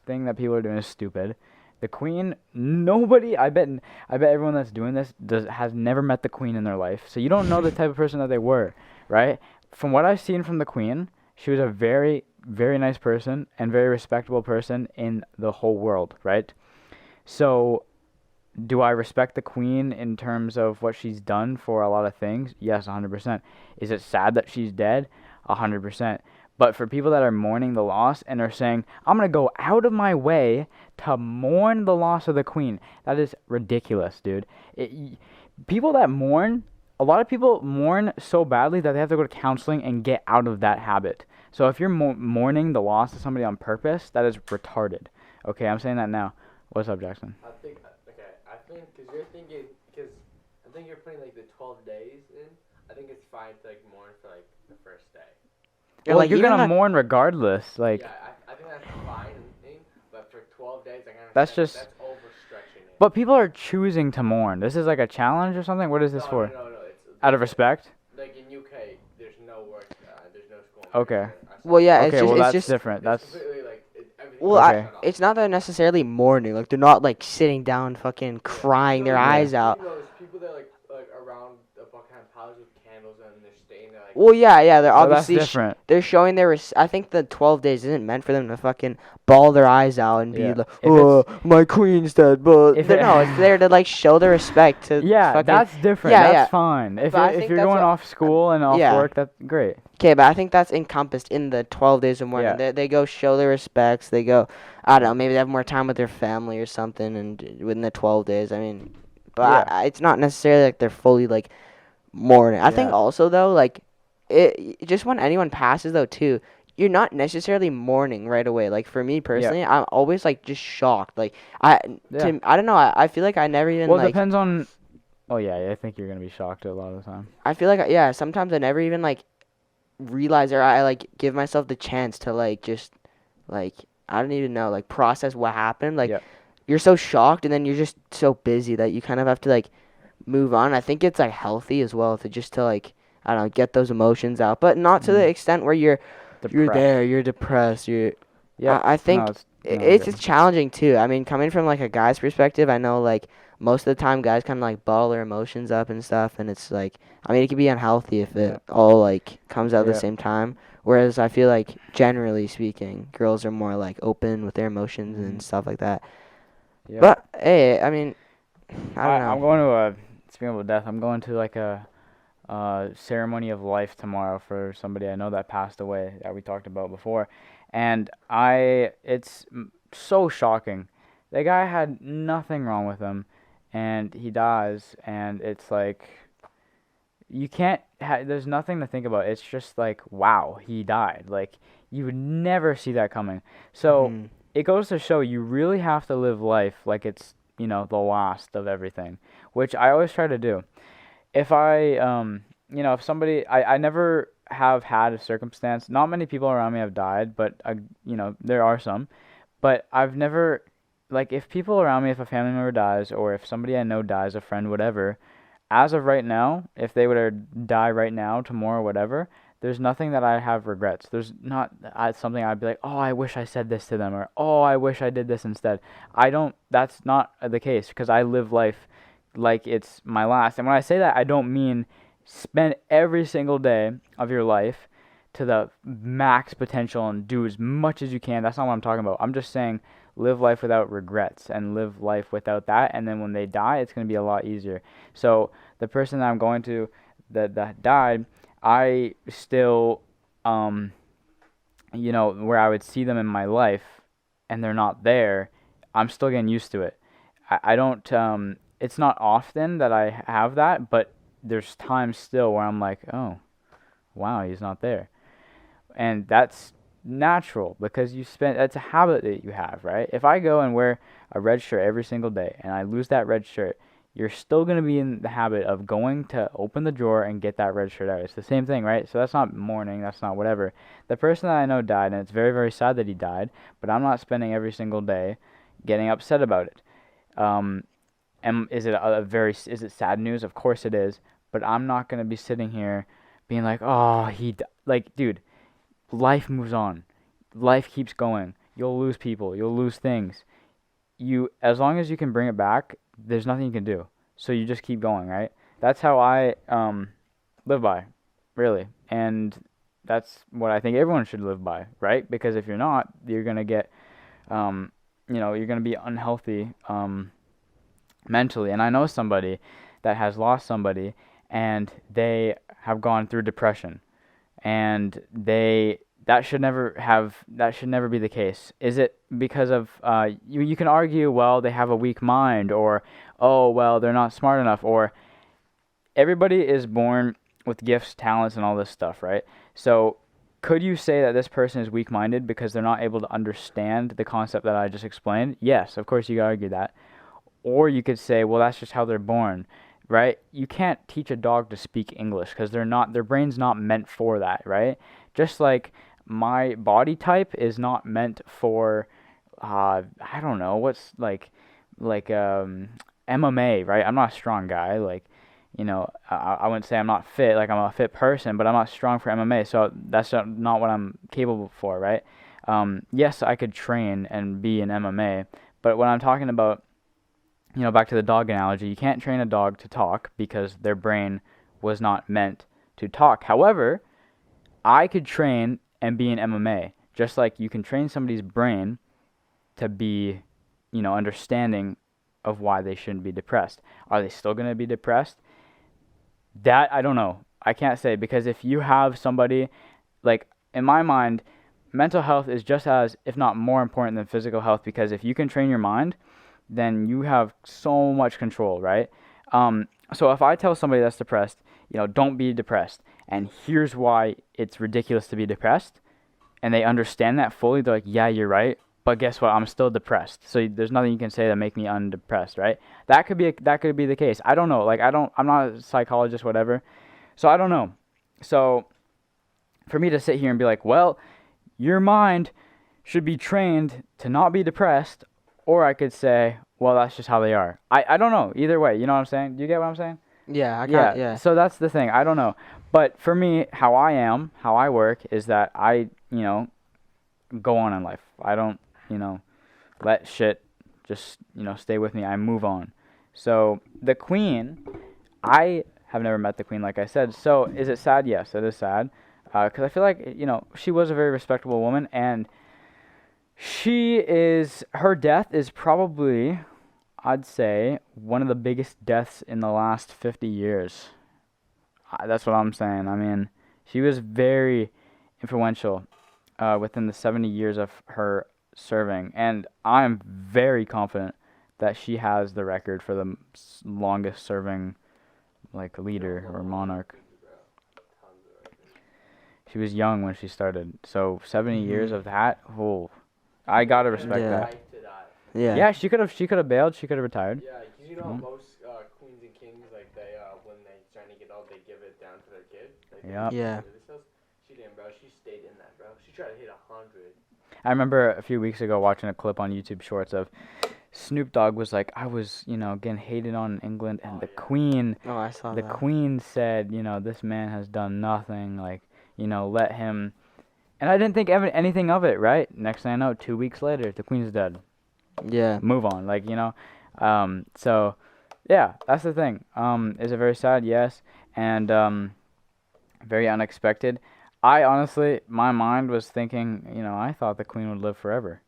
thing that people are doing is stupid. The Queen, nobody, I bet everyone that's doing this has never met the Queen in their life. So you don't know the type of person that they were, right? From what I've seen from the Queen, she was a very, very nice person and very respectable person in the whole world, right? So do I respect the Queen in terms of what she's done for a lot of things? Yes, 100%. Is it sad that she's dead? 100%. But for people that are mourning the loss and are saying, I'm going to go out of my way to mourn the loss of the Queen, that is ridiculous, dude. People that mourn, a lot of people mourn so badly that they have to go to counseling and get out of that habit. So if you're mourning the loss of somebody on purpose, that is retarded. Okay, I'm saying that now. What's up, Jackson? I think because you're thinking, because I think you're putting like the 12 days in. I think it's fine to like mourn for like the first day. Yeah, Well, like, you're even gonna the- mourn regardless. Like, Yeah, I think that's fine and thing, but for 12 days, I kind That's of just- that's overstretching it. but people are choosing to mourn. This is like a challenge or something. What is this for? No, it's Out of respect? Like in UK, there's no work, there's no school. Okay. Well, yeah, Okay, well that's different. That's completely like everything. Well, Okay. it's not that necessarily mourning. Like they're not like sitting down, fucking crying their eyes out. There's people that like around the Buckingham Palace with candles and they're staying there like. Well, yeah, they're oh, that's obviously different. they're showing I think the 12 days isn't meant for them to fucking bawl their eyes out and Yeah. be like, If "Oh, my queen's dead," but if no, it- it's there to like show their respect to. Yeah, fucking, that's different. Yeah, That's yeah. fine. If But I if think you're that's going what- off school and off yeah. work, that's great. Okay, but I think that's encompassed in the 12 days of mourning. Yeah. They go show their respects. They go, I don't know, maybe they have more time with their family or something, and within the 12 days, I mean, but Yeah. it's not necessarily like they're fully like mourning. I think Yeah. also though, like, just when anyone passes though too, you're not necessarily mourning right away. Like for me personally, I'm always like just shocked. Like I Yeah. I don't know. I feel like I never even Well, it like. depends on. Oh yeah, I think you're gonna be shocked a lot of the time. I feel like yeah. Sometimes I never even like realize, or I like give myself the chance to like just like I don't even know, like process what happened. Like Yeah. you're so shocked, and then you're just so busy that you kind of have to like move on. I think it's like healthy as well to like I don't know, get those emotions out, but not to the extent where you're Depressed. you're depressed. Yep. I No, think it's no good. it's challenging too. I mean, coming from like a guy's perspective, I know like most of the time guys kind of like bottle their emotions up and stuff, and it's like I mean it can be unhealthy if it all like comes out at the Yeah. same time. Whereas I feel like generally speaking, girls are more like open with their emotions and stuff like that. Yeah. But hey, I mean, I don't I'm know. going to a. Speaking of death, I'm going to like a ceremony of life tomorrow for somebody I know that passed away that we talked about before, and it's so shocking. The guy had nothing wrong with him, and he dies, and it's like you can't. There's nothing to think about. It's just like wow, he died. Like you would never see that coming. So Mhm. it goes to show you really have to live life like it's the last of everything, which I always try to do. If I if somebody I never have had a circumstance, not many people around me have died, but there are some, but I've never, like, if people around me, if a family member dies or if somebody I know dies, a friend, whatever, as of right now, if they were to die right now, tomorrow, whatever, there's nothing that I have regrets. There's not something I'd be like, oh, I wish I said this to them, or oh, I wish I did this instead. I don't. That's not the case because I live life like it's my last. And when I say that, I don't mean spend every single day of your life to the max potential and do as much as you can. That's not what I'm talking about. I'm just saying live life without regrets and live life without that. And then when they die, it's going to be a lot easier. So the person that I'm going to that died, I still, where I would see them in my life and they're not there, I'm still getting used to it. I don't, it's not often that I have that, but there's times still where I'm like, oh, wow, he's not there. And that's natural because that's a habit that you have, right? If I go and wear a red shirt every single day and I lose that red shirt, you're still going to be in the habit of going to open the drawer and get that red shirt out. It's the same thing, right? So that's not mourning, that's not whatever. The person that I know died, and it's very, very sad that he died, but I'm not spending every single day getting upset about it. And is it sad news? Of course it is, but I'm not going to be sitting here being like, oh, like, dude, life moves on. Life keeps going. You'll lose people. You'll lose things. As long as you can bring it back, there's nothing you can do. So you just keep going, right? That's how I live by, really. And that's what I think everyone should live by, right? Because if you're not, you're gonna get, you're gonna be unhealthy mentally. And I know somebody that has lost somebody, and they have gone through depression, and that should never be the case. Is it because of you can argue, well, they have a weak mind, or oh, well, they're not smart enough, or everybody is born with gifts, talents, and all this stuff, right? So could you say that this person is weak-minded because they're not able to understand the concept that I just explained? Yes, of course you could argue that. Or you could say, well, that's just how they're born, right? You can't teach a dog to speak English because their brain's not meant for that, right? Just like my body type is not meant for, I don't know, what's like MMA, right? I'm not a strong guy. Like, I wouldn't say I'm not fit. Like, I'm a fit person, but I'm not strong for MMA. So that's not what I'm capable for, right? Yes, I could train and be in MMA, but when I'm talking about, back to the dog analogy, you can't train a dog to talk because their brain was not meant to talk. However, I could train and be in MMA, just like you can train somebody's brain to be, understanding of why they shouldn't be depressed. Are they still going to be depressed? That I don't know. I can't say, because if you have somebody, like, in my mind, mental health is just as, if not more important than physical health, because if you can train your mind, then you have so much control, right? So if I tell somebody that's depressed, don't be depressed, and here's why it's ridiculous to be depressed, and they understand that fully, they're like, yeah, you're right, but guess what? I'm still depressed. So there's nothing you can say that make me undepressed, right? That could be the case. I don't know. Like I'm not a psychologist, whatever. So I don't know. So for me to sit here and be like, well, your mind should be trained to not be depressed, or I could say, well, that's just how they are. I don't know. Either way, you know what I'm saying? Do you get what I'm saying? Yeah, Yeah. So that's the thing. I don't know. But for me, how I work is that I, go on in life. I don't, let shit just, stay with me. I move on. So the Queen, I have never met the Queen, like I said. So is it sad? Yes, it is sad. Because I feel like, she was a very respectable woman, and her death is probably, I'd say, one of the biggest deaths in the last 50 years. That's what I'm saying. I mean, she was very influential within the 70 years of her serving, and I'm very confident that she has the record for the longest serving, like, leader or monarch. She was young when she started, so 70 years of that. Oh, I gotta respect Yeah. that. Life to die. Yeah. Yeah, she could have bailed. She could have retired. Yeah, because most queens and kings, like they when they starting to get old, they give it down to their kid. Like, Yep. Yeah. She didn't, bro. She stayed in that, bro. She tried to hit 100. I remember a few weeks ago watching a clip on YouTube Shorts of Snoop Dogg was like, I was, getting hated on in England, and the Queen, Oh, I saw the that. Queen said, this man has done nothing, like, let him. And I didn't think anything of it, right? Next thing I know, 2 weeks later, the Queen's dead. Yeah. Move on, like, so, yeah, that's the thing. Is it very sad? Yes. And very unexpected. I honestly, my mind was thinking, I thought the Queen would live forever.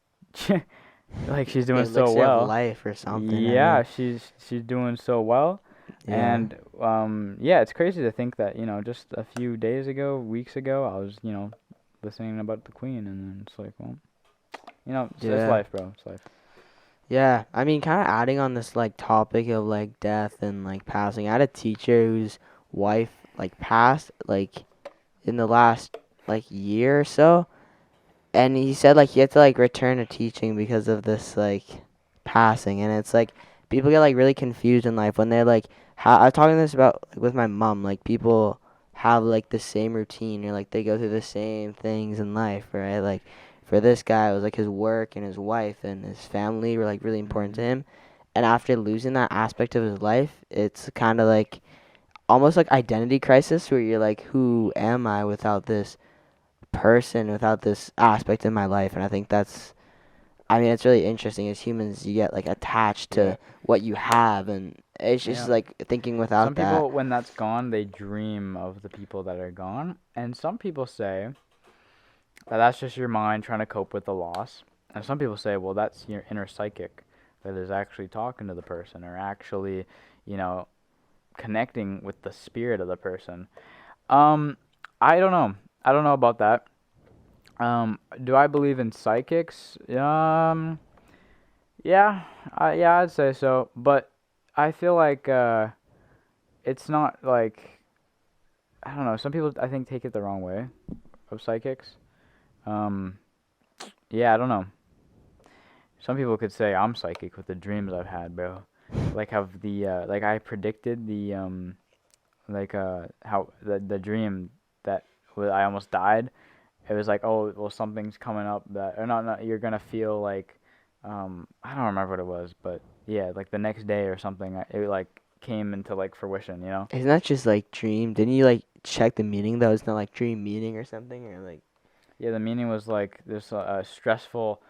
Like, she's doing so Elixir well. of life or something. Yeah, she's doing so well. Yeah. And yeah, it's crazy to think that, just a few weeks ago, I was, listening about the Queen, and then it's like, well, it's Yeah. life, bro. It's life. Yeah, I mean, kind of adding on this like topic of like death and like passing. I had a teacher whose wife like passed like in the last like year or so, and he said like he had to like return to teaching because of this like passing, and it's like people get like really confused in life when they're like. I was talking this about like, with my mom. Like people have like the same routine or like they go through the same things in life, right? Like for this guy, it was like his work and his wife and his family were like really important to him. And after losing that aspect of his life, it's kind of like almost like identity crisis where you're like, who am I without this person, without this aspect in my life? And I think it's really interesting. As humans, you get like attached to what you have, and it's just like thinking without Some that. people, when that's gone, they dream of the people that are gone. And some people say that that's just your mind trying to cope with the loss. And some people say, well, that's your inner psychic that is actually talking to the person or actually, connecting with the spirit of the person. I don't know. I don't know about that. Do I believe in psychics? Yeah, I'd say so. But I feel like it's not like, I don't know. Some people, I think, take it the wrong way of psychics. Yeah, I don't know. Some people could say I'm psychic with the dreams I've had, bro. Like like I predicted how the dream that I almost died. It was like, oh, well, something's coming up that, or not, you're gonna feel like, I don't remember what it was, but yeah, like the next day or something, it like came into like fruition, Isn't that just like dream? Didn't you like check the meaning though? It's not like dream meaning or something, or like. Yeah, the meaning was like there's a stressful,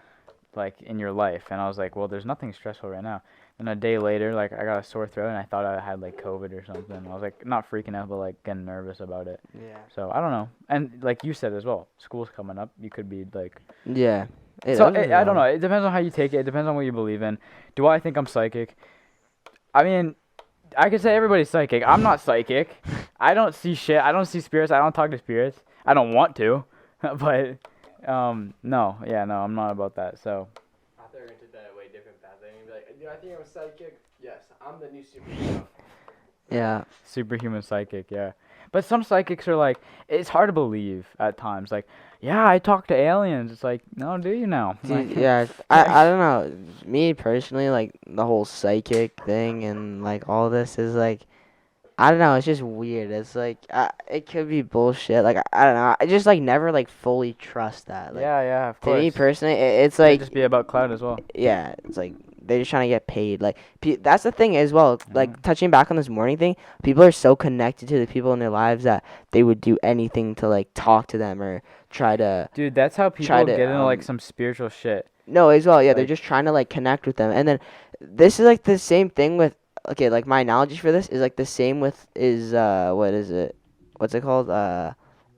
like in your life, and I was like, well, there's nothing stressful right now. And a day later, like I got a sore throat, and I thought I had like COVID or something. I was like not freaking out, but like getting nervous about it. Yeah. So I don't know. And like you said as well, school's coming up. You could be like. Yeah. So I don't know. It depends on how you take it. It depends on what you believe in. Do I think I'm psychic? I mean, I could say everybody's psychic. I'm not psychic. I don't see shit. I don't see spirits. I don't talk to spirits. I don't want to, but no, I'm not about that. So. I thought we were going to take that a way different path. They're going to be like, do I think I'm a psychic? Yes, I'm the new superhero. Yeah. Superhuman psychic, yeah. But some psychics are like, it's hard to believe at times. Like, yeah, I talk to aliens. It's like, no, do you now? Dude, yeah, I don't know. Me personally, like the whole psychic thing and like all this is like, I don't know. It's just weird. It's like it could be bullshit. Like I don't know. I just like never like fully trust that. Like Yeah, of to me course. personally, it's Could like just be about cloud as well. yeah, it's like they're just trying to get paid. Like that's the thing as well. Like touching back on this morning thing, people are so connected to the people in their lives that they would do anything to like talk to them or try to Dude, that's how try people to get into like some spiritual shit. no as well. Yeah, they're Like, just trying to like connect with them. And then this is like the same thing with okay, like my analogy for this is like the same with is what is it? What's it called?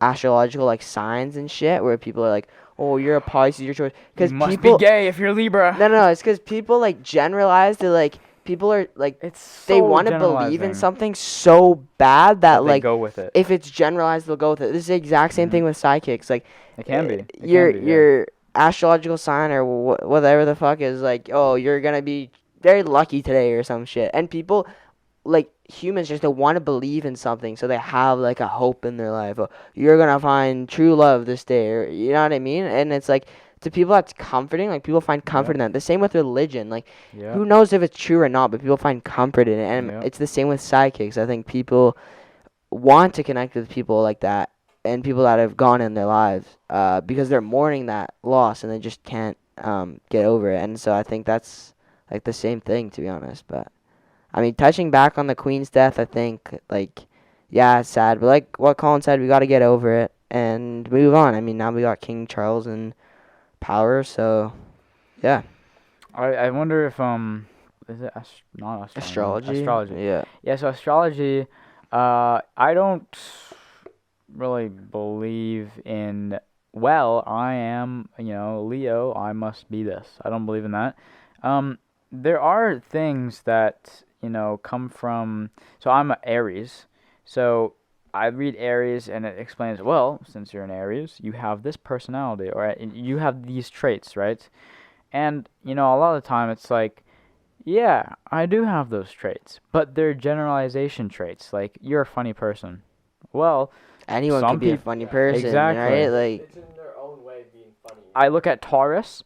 Astrological like signs and shit where people are like, "Oh, you're a Pisces, your choice." you Because must people be gay if you're Libra. no, it's because people like generalize to like people are like It's so they want to believe in generalizing something so bad that that they like go with it. if it's generalized they'll go with it. This is the exact same thing with psychics. Like It can be. It your can be, yeah. your astrological sign or whatever the fuck is like, oh, you're gonna be very lucky today or some shit. And people like humans just don't want to believe in something, so they have like a hope in their life. Oh, you're gonna find true love this day, or you know what I mean? And it's like to people that's comforting. Like people find comfort in that. The same with religion. Like Yeah. who knows if it's true or not, but people find comfort in it. And Yeah. it's the same with psychics. I think people want to connect with people like that and people that have gone in their lives because they're mourning that loss and they just can't get over it. And so I think that's like the same thing, to be honest. But I mean, touching back on the Queen's death, I think like yeah, it's sad, but like what Colin said, we got to get over it and move on. I mean, now we got King Charles in power, so yeah. I wonder if is it not astronomy? Astrology. Yeah. Yeah, so astrology, I don't really believe in, well, I am, Leo, I must be this. I don't believe in that. There are things that, come from, so I'm a Aries, so I read Aries and it explains, well, since you're an Aries, you have this personality, or you have these traits, right? And, a lot of the time it's like, yeah, I do have those traits, but they're generalization traits. Like, you're a funny person. Well, Anyone some could be a peop- funny person, Exactly. right? Like It's in their own way being funny. I look at Taurus.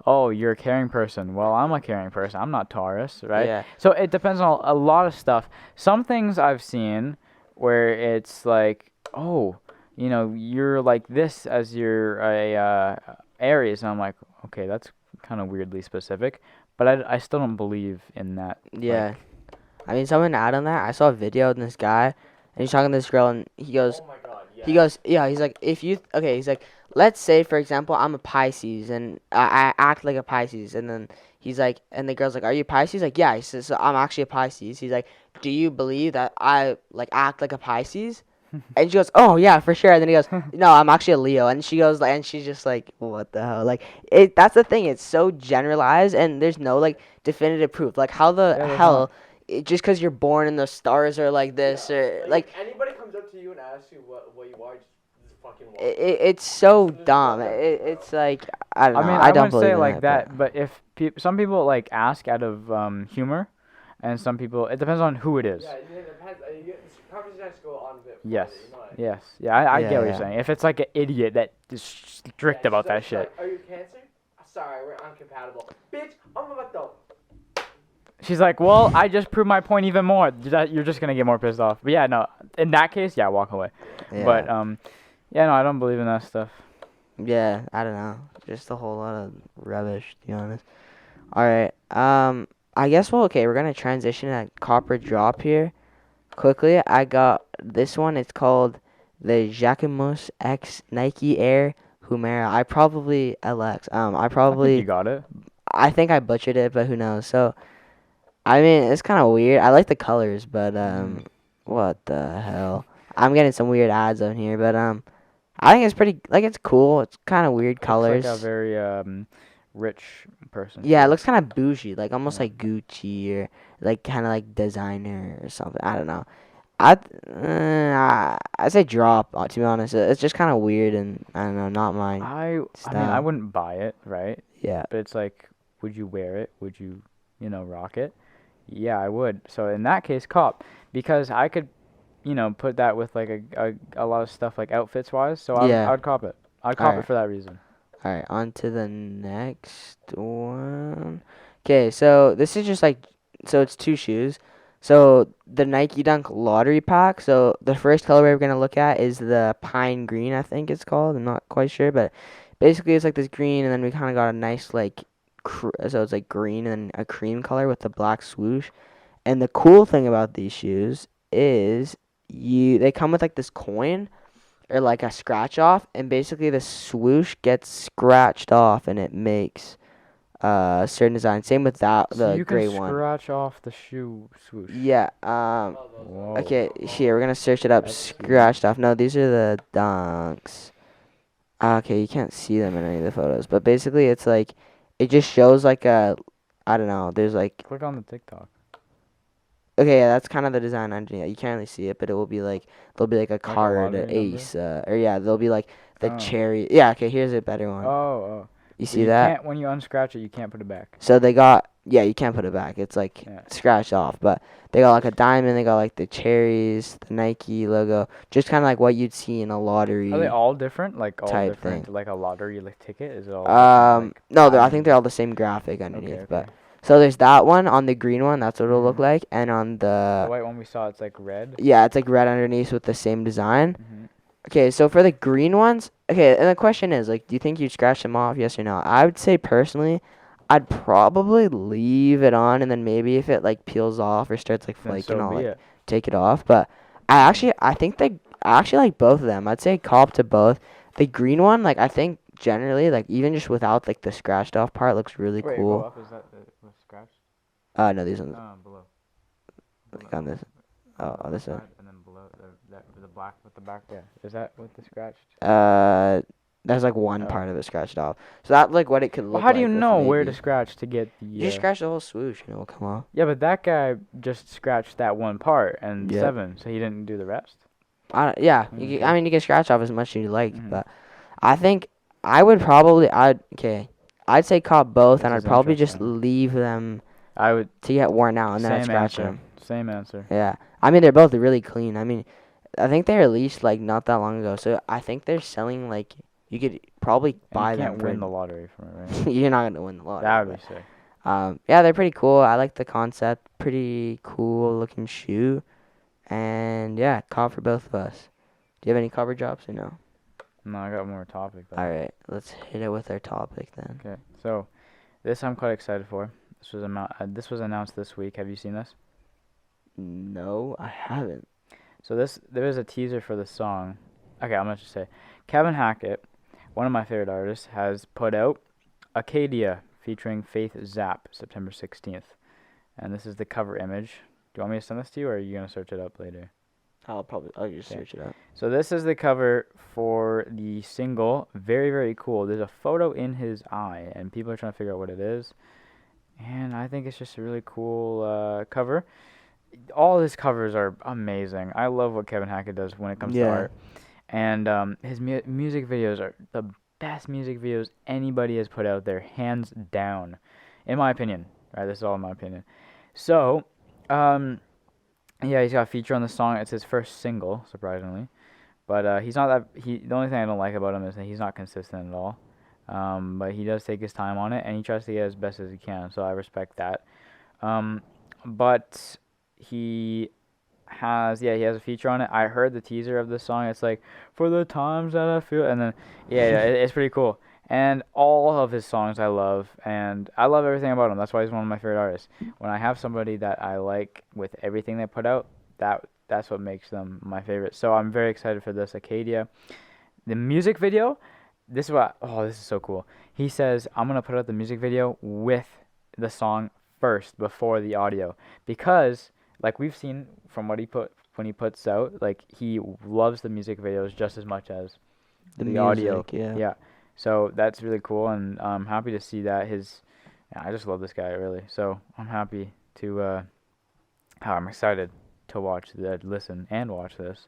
Oh, you're a caring person. Well, I'm a caring person. I'm not Taurus, right? yeah. So it depends on a lot of stuff. Some things I've seen where it's like, oh, you're like this as you're a Aries, and I'm like, okay, that's kind of weirdly specific, but I still don't believe in that. Yeah. Like, I mean, someone add on that. I saw a video of this guy, and he's talking to this girl, and he goes, Oh my god, yeah. he's like, he's like, let's say, for example, I'm a Pisces, and I act like a Pisces, and then he's like, and the girl's like, are you Pisces? Like, yeah. He says, so I'm actually a Pisces. He's like, do you believe that I, like, act like a Pisces? And she goes, oh, yeah, for sure. And then he goes, no, I'm actually a Leo. And she goes, and she's just like, what the hell? Like, that's the thing. It's so generalized, and there's no, like, definitive proof. Like, how the Yeah, there's hell, just because you're born and the stars are like this, or, like, if anybody comes up to you and asks you what you are, just fucking walk. it's so dumb. It's like, I don't know. I I don't wouldn't believe say in like that. that, but if some people like ask out of humor, and some people, it depends on who it is. Yeah, it depends. This conversation has to go on a bit further, Yes. you know what? Yes. Yeah, I Yeah, get what you're yeah. saying. If it's like an idiot that is strict Yeah, about she's that like- shit. Like, are you Cancer? Sorry, we're incompatible. Bitch, I'm about to. She's like, well, I just proved my point even more. You're just gonna get more pissed off. But yeah, no. In that case, yeah, walk away. Yeah. But yeah, no, I don't believe in that stuff. Yeah, I don't know. Just a whole lot of rubbish, to be honest. Alright, I guess we're gonna transition to copper drop here. Quickly, I got this one. It's called the Jacquemus X Nike Air Humera. I probably LX. I think you got it. I think I butchered it, but who knows? So, I mean, it's kind of weird. I like the colors, but what the hell? I'm getting some weird ads on here, but I think it's pretty. Like, it's cool. It's kind of weird colors. Looks like a very rich person. Yeah, it looks kind of bougie, like almost Yeah. like Gucci or like kind of like designer or something. I don't know. I say drop. To be honest, it's just kind of weird and I don't know, not mine. I mean, I style. wouldn't buy it, right? Yeah, But it's like, would you wear it? Would you, rock it? Yeah, I would. So in that case, cop, because I could, put that with like a lot of stuff like outfits wise. So Yeah. I'd cop it. I'd cop it Alright. for that reason. All right, on to the next one. Okay, so this is just like, so it's two shoes. So the Nike Dunk Lottery Pack. So the first colorway we're gonna look at is the pine green, I think it's called. I'm not quite sure, but basically it's like this green, and then we kind of got a nice like, so it's like green and then a cream color with the black swoosh. And the cool thing about these shoes is they come with like this coin or like a scratch off, and basically the swoosh gets scratched off and it makes certain design. Same with that So the you gray can one. scratch off the shoe swoosh. Yeah. Oh, those Whoa. are Okay, cool. here we're gonna search it up. That's sweet. Scratched off. No, these are the dunks. Okay, you can't see them in any of the photos, but basically it's like it just shows like a, I don't know. There's like, Click on the TikTok. okay, yeah, that's kind of the design underneath. You can't really see it, but it will be like, there'll be like a card, lottery ace, or yeah, there'll be like the Oh. cherry. Yeah, okay, here's a better one. Oh. You So see you that? can't, when you unscratch it, you can't put it back. So they got, yeah, you can't put it back. It's like Yeah. scratched off, but they got like a diamond. They got like the cherries, the Nike logo, just kind of like what you'd see in a lottery. Are they all different? Like all type different, thing. like a lottery like ticket? Is it all different, like, No, I think diamond? they're all the same graphic underneath. Okay. But so there's that one on the green one. That's what it'll look Mhm. like, and on The the, white one we saw, it's like red. yeah, it's like red underneath with the same design. Mm-hmm. Okay, so for the green ones, okay, and the question is, like, do you think you'd scratch them off, yes or no? I would say personally, I'd probably leave it on, and then maybe if it like peels off or starts like Then flaking, so I'll be like it. take it off. But I think I actually like both of them. I'd say cop to both. The green one, like, I think generally, like, even just without like the scratched off part, looks really Wait, cool. go up. Is that the scratch? No, these ones, Below. like on this. Oh, this one. And then below the black with the back. Yeah. Is that with the scratched? There's like one Oh. part of it scratched off. So that's like what it could look Well, like. how do you with know where to maybe- scratch to get the? You just scratch the whole swoosh, and it will come off. Yeah, but that guy just scratched that one part and Yep. 7, so he didn't do the rest. Yeah, Mhm. I mean, you can scratch off as much as you like, Mhm. but I think I would probably, I'd say cop both, and This I'd is probably just interesting. leave them I would. to get worn out, and then I'd Same scratch answer. them. Same answer. Yeah, I mean, they're both really clean. I mean, I think they released like not that long ago, so I think they're selling like, you could probably And buy you them can't for. win the lottery from it, right? You're not gonna win the lottery. That would be sick. Yeah, they're pretty cool. I like the concept. Pretty cool looking shoe, and yeah, cop for both of us. Do you have any cover drops or no? No, I got more topic though. All right, let's hit it with our topic then. Okay, so this I'm quite excited for. This was announced this week. Have you seen this? No, I haven't. So there is a teaser for the song. Okay, I'm gonna just say, Kevin Hackett, one of my favorite artists, has put out Acadia featuring Faith Zapp, September 16th, and this is the cover image. Do you want me to send this to you, or are you gonna search it up later? I'll just Okay. search it up. So this is the cover for the single. Very, very cool. There's a photo in his eye, and people are trying to figure out what it is. And I think it's just a really cool cover. All his covers are amazing. I love what Kevin Hackett does when it comes to Yeah. art. And his music videos are the best music videos anybody has put out there, hands down, in my opinion. Right, this is all in my opinion. So, yeah, he's got a feature on the song. It's his first single, surprisingly. But he's not that. The only thing I don't like about him is that he's not consistent at all. But he does take his time on it, and he tries to get as best as he can. So I respect that. But he he has a feature on it. I heard the teaser of the song. It's like, for the times that I feel, and then it's pretty cool. And all of his songs I love, and I love everything about him. That's why he's one of my favorite artists. When I have somebody that I like with everything they put out, that's what makes them my favorite. So I'm very excited for this Acadia. The music video, this is so cool. He says, I'm going to put out the music video with the song first before the audio, because like we've seen from when he puts out, like he loves the music videos just as much as the audio. Yeah. So that's really cool, and I'm happy to see that. I just love this guy, really. So I'm happy to, I'm excited to listen and watch this.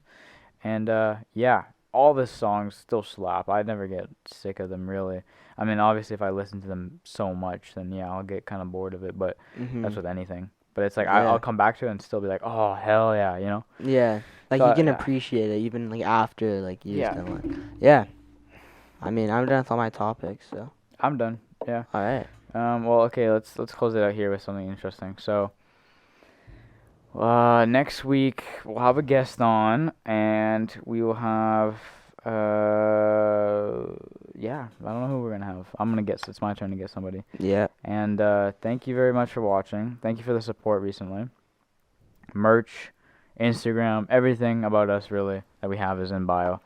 And yeah, all the songs still slap. I never get sick of them, really. I mean, obviously, if I listen to them so much, then yeah, I'll get kind of bored of it. But that's with anything. but it's like Yeah. I'll come back to it and still be like, oh hell yeah, you know. Yeah. Like So, you can yeah. appreciate it even like after like you just Yeah. don't like. Yeah. I mean, I'm done with all my topics, so. I'm done. Yeah. All right. Well, okay. Let's close it out here with something interesting. So, next week we'll have a guest on, and we will have. Yeah. I don't know who we're gonna have. I'm gonna guess. It's my turn to get somebody. Yeah. And thank you very much for watching. Thank you for the support recently. Merch, Instagram, everything about us really that we have is in bio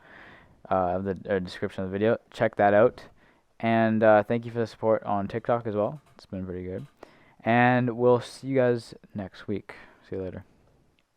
of the description of the video. Check that out. And thank you for the support on TikTok as well. It's been pretty good. And we'll see you guys next week. See you later.